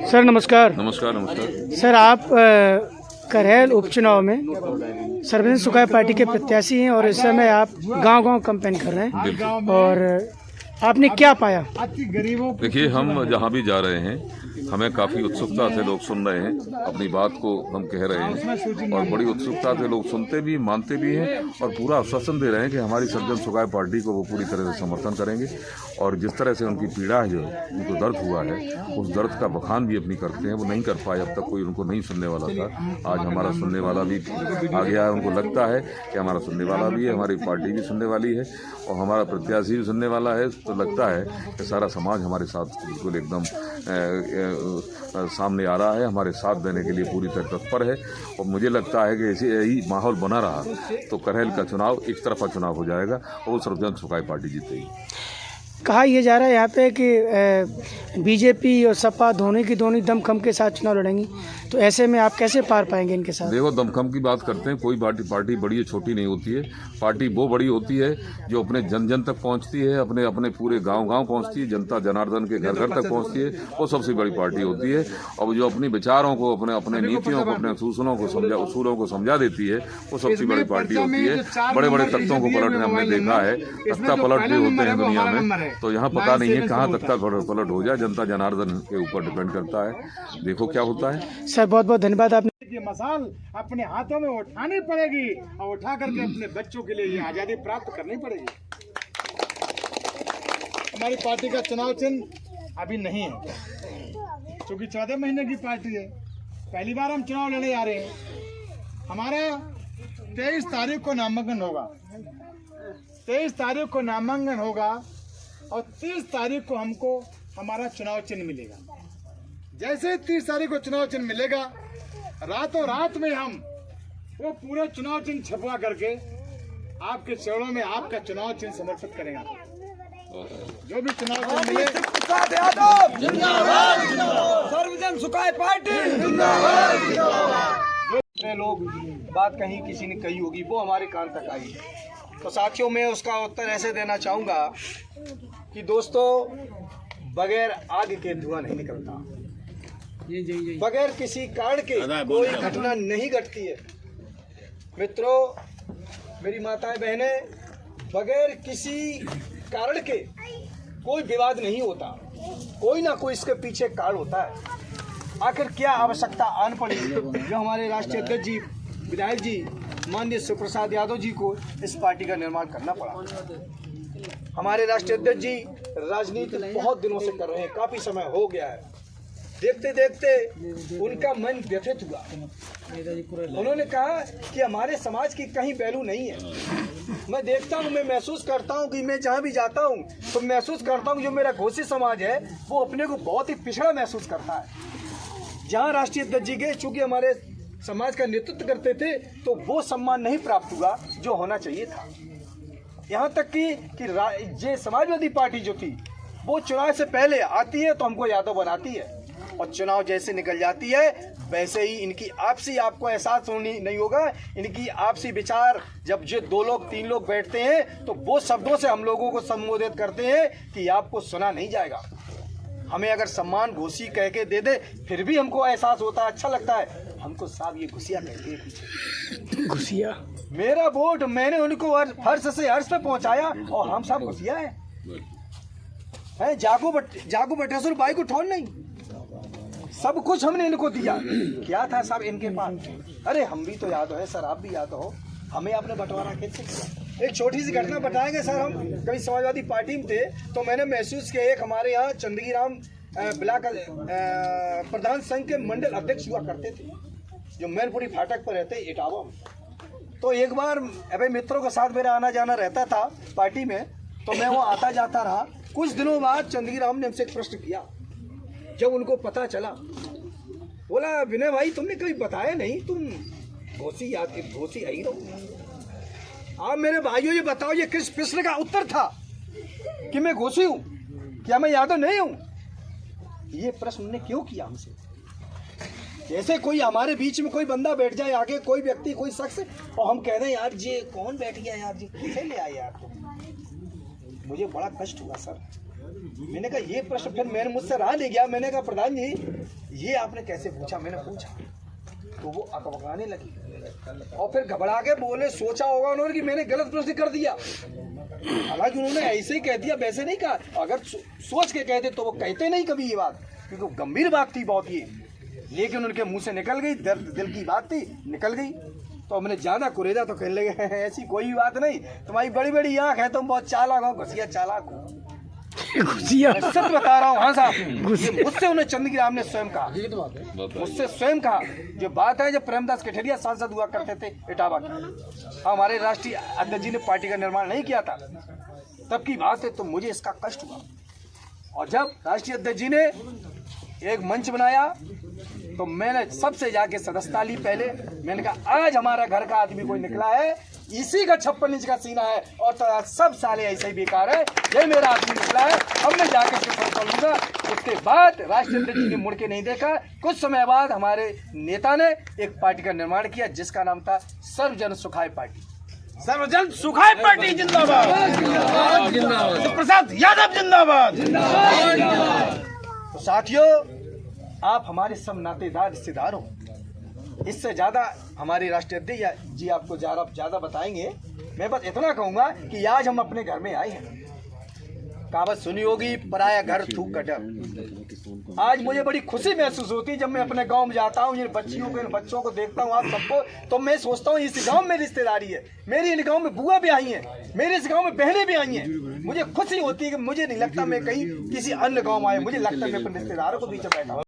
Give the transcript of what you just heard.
Sir नमस्कार। नमस्कार। नमस्कार सर, आप करहल उपचुनाव में सर्वजन सुखाय पार्टी के प्रत्याशी हैं और इस समय आप गांव-गांव कैंपेन कर रहे हैं और आपने क्या पाया? देखिए, हम जहाँ भी जा रहे हैं हमें काफ़ी उत्सुकता से लोग सुन रहे हैं, अपनी बात को हम कह रहे हैं और बड़ी उत्सुकता से लोग सुनते भी, मानते भी हैं और पूरा आश्वासन दे रहे हैं कि हमारी सर्वजन सुखाय पार्टी को वो पूरी तरह से समर्थन करेंगे और जिस तरह से उनकी पीड़ा है, जो उनको दर्द हुआ है, उस दर्द का बखान भी अपनी करते हैं। वो नहीं कर पाए, अब तक कोई उनको नहीं सुनने वाला था। आज हमारा सुनने वाला भी आ गया है। उनको लगता है कि हमारा सुनने वाला भी है, हमारी पार्टी भी सुनने वाली है और हमारा प्रत्याशी भी सुनने वाला है। तो लगता है कि सारा समाज हमारे साथ बिल्कुल एकदम सामने आ रहा है, हमारे साथ देने के लिए पूरी तरह तत्पर है और मुझे लगता है कि ऐसे यही माहौल बना रहा तो करहल का चुनाव एक तरफा चुनाव हो जाएगा और सर्वजन सुखाय पार्टी जीतेगी। कहा यह जा रहा है यहाँ पे कि बीजेपी और सपा दोनों की दोनों दमखम के साथ चुनाव लड़ेंगी, तो ऐसे में आप कैसे पार पाएंगे इनके साथ? देखो, दमखम की बात करते हैं, कोई पार्टी बड़ी या छोटी नहीं होती है। पार्टी वो बड़ी होती है जो अपने जन जन तक पहुंचती है, अपने पूरे गांव पहुंचती है, जनता जनार्दन के घर घर तक पहुंचती है, वो सबसे बड़ी पार्टी होती है। और जो अपने विचारों को, अपने नीतियों को, अपने उसूलों को समझा देती है, वो सबसे बड़ी पार्टी होती है। बड़े बड़े तख्तों को पलटने हमने देखा है, तख्ता पलट भी होते हैं दुनिया में, तो यहाँ पता नहीं है कहाँ तख्ता पलट हो जाए। जनता जनार्दन के ऊपर डिपेंड करता है, देखो क्या होता है। सर बहुत बहुत धन्यवाद। आपने ये मसाल अपने हाथों में उठानी पड़ेगी और उठा करके अपने बच्चों के लिए ये आज़ादी प्राप्त करनी पड़ेगी। हमारी पार्टी का चुनाव चिन्ह अभी नहीं है, क्योंकि 14 महीने की पार्टी है। पहली बार हम चुनाव लड़ने जा रहे हैं। हमारा 23 तारीख को नामांकन होगा। 23 तारीख को नामांकन होगा और 30 तारीख को हमको हमारा चुनाव चिन्ह मिलेगा। जैसे 30 तारीख को चुनाव चिन्ह मिलेगा, रातों रात में हम वो पूरे चुनाव चिन्ह छपवा करके आपके चरणों में आपका चुनाव चिन्ह समर्पित करेंगे। जो भी चुनाव चिन्ह मिले, सर्वजन सुखाय पार्टी जो लोग बात कहीं किसी ने कही होगी वो हमारे कान तक आई है। तो साथियों, मैं उसका उत्तर ऐसे देना चाहूँगा कि दोस्तों, बगैर आग के धुआं नहीं निकलता, बगैर किसी कारण के कोई घटना नहीं घटती है। मित्रों, मेरी माताएं बहनें, बगैर किसी कारण के कोई विवाद नहीं होता, कोई ना कोई इसके पीछे कारण होता है। आखिर क्या आवश्यकता आन पड़ी जो हमारे राष्ट्रीय अध्यक्ष जी, विधायक जी माननीय शिव प्रसाद यादव जी को इस पार्टी का निर्माण करना पड़ा। हमारे राष्ट्रीय अध्यक्ष जी राजनीति बहुत दिनों से कर रहे हैं, काफी समय हो गया है। देखते देखते उनका मन व्यथित हुआ। उन्होंने कहा कि हमारे समाज की कहीं वैल्यू नहीं है। मैं देखता हूँ, मैं महसूस करता हूँ कि मैं जहाँ भी जाता हूँ तो महसूस करता हूँ जो मेरा घोषी समाज है वो अपने को बहुत ही पिछड़ा महसूस करता है। जहाँ राष्ट्रीय अध्यक्ष जी गए, चूंकि हमारे समाज का नेतृत्व करते थे, तो वो सम्मान नहीं प्राप्त हुआ जो होना चाहिए था। यहाँ तक कि ये समाजवादी पार्टी जो थी वो चुनाव से पहले आती है तो हमको यादव बनाती है और चुनाव जैसे निकल जाती है वैसे ही इनकी आपसी, आपको एहसास नहीं होगा, इनकी आपसी विचार जब जो 2 लोग 3 लोग बैठते हैं तो वो शब्दों से हम लोगों को संबोधित करते हैं कि आपको सुना नहीं जाएगा। हमें अगर सम्मान घुसी कह के दे दे फिर भी हमको एहसास होता है, अच्छा लगता है। हमको साहब ये घुसिया कहते हैं। घुसिया मेरा वोट मैंने उनको फर्श से अर्श पे पहुंचाया और हम सब घुसिया है। जागो बटेश्वर बाई को ठोन नहीं, सब कुछ हमने इनको दिया। क्या था साहब इनके पास? अरे हम भी तो याद है सर, आप भी याद हो, हमें आपने बंटवारा कैसे किया? एक छोटी सी घटना बताएंगे सर। हम कभी समाजवादी पार्टी में थे तो मैंने महसूस किया, एक हमारे यहाँ चंदगी राम ब्लॉक प्रधान संघ के मंडल अध्यक्ष हुआ करते थे जो मैनपुरी फाटक पर रहते इटावा में। तो एक बार अभी मित्रों के साथ मेरा आना जाना रहता था पार्टी में, तो मैं वहाँ आता जाता रहा। कुछ दिनों बाद चंदगी राम ने हमसे एक प्रश्न किया। जब उनको पता चला, बोला विनय भाई तुमने कभी बताया नहीं, तुम घोसी आई रहो। आप मेरे भाइयों ये बताओ, ये किस प्रश्न का उत्तर था कि मैं घोसी हूँ, क्या मैं यादव नहीं हूँ? ये प्रश्न उन्होंने क्यों किया हमसे? जैसे कोई हमारे बीच में कोई बंदा बैठ जाए आगे, कोई व्यक्ति, कोई शख्स, और हम कह रहे हैं यार ये कौन बैठ गया यार, जी किसे ले आए यार तुम? मुझे बड़ा कष्ट हुआ सर। मैंने कहा ये प्रश्न फिर मैंने मुझसे रहा नहीं गया। मैंने कहा प्रधान जी ये आपने कैसे पूछा? मैंने पूछा तो वो अकबकाने लगी और फिर घबरा के बोले सोचा होगा उन्होंने कि मैंने गलत प्रश्न कर दिया। हालांकि उन्होंने ऐसे ही कह दिया, वैसे नहीं कहा। अगर सोच के कहते तो वो कहते नहीं कभी ये बात, क्योंकि गंभीर बात थी बहुत ये। लेकिन उनके मुंह से निकल गई, दर्द दिल की बात थी, निकल गई। तो हमने ज्यादा कुरेदा तो कहने लगे ऐसी कोई बात नहीं, तुम्हारी बड़ी बड़ी आंख है, तुम बहुत चालाक हो, घुसिया चालाक हो। घुसिया सच बता रहा हूँ। हाँ साहब, ये मुझसे उन्हें चंद्रगिरी राम ने स्वयं कहा, मुझसे स्वयं कहा। जो बात है जब प्रेमदास कठेरिया सांसद हुआ करते थे इटावा की, हमारे राष्ट्रीय अध्यक्ष जी ने पार्टी का निर्माण नहीं किया था, तब की बात है। तो मुझे इसका कष्ट हुआ। और जब राष्ट्रीय अध्यक्ष जी ने एक मंच बनाया तो मैंने सबसे जाके सदस्यता ली पहले। मैंने कहा आज हमारा घर का आदमी कोई निकला है, इसी का 56 इंच का सीना है और तो सब साले ऐसे ही बेकार है, ये मेरा आदमी निकला है, अब मैं जाके इसके फैसला लूंगा। उसके बाद राष्ट्रीय अध्यक्ष जी ने मुड़ के नहीं देखा। कुछ समय बाद हमारे नेता ने एक पार्टी का निर्माण किया जिसका नाम था सर्वजन सुखाय पार्टी। सर्वजन सुखाय पार्टी जिंदाबाद, प्रसाद यादव जिंदाबाद। तो साथियों, आप हमारे सब नातेदार रिश्तेदार हो। इससे ज्यादा हमारे राष्ट्रीय अध्यक्ष जी आपको ज्यादा बताएंगे। मैं बस इतना कहूंगा कि आज हम अपने घर में आए हैं। कहावत सुनी होगी, पराया घर थूक का डर। आज मुझे बड़ी खुशी महसूस होती है जब मैं अपने गांव में जाता हूँ, इन बच्चियों को, इन बच्चों को देखता हूँ, आप सबको, तो मैं सोचता हूँ इस गांव में रिश्तेदारी है। मेरी इन गांव में बुआ भी आई हैं, मेरे इस गांव में बहनें भी आई हैं। मुझे खुशी होती है कि मुझे नहीं लगता मैं कहीं किसी अन्य गांव आया, मुझे लगता है मैं अपने रिश्तेदारों को बीच में बैठा हूँ।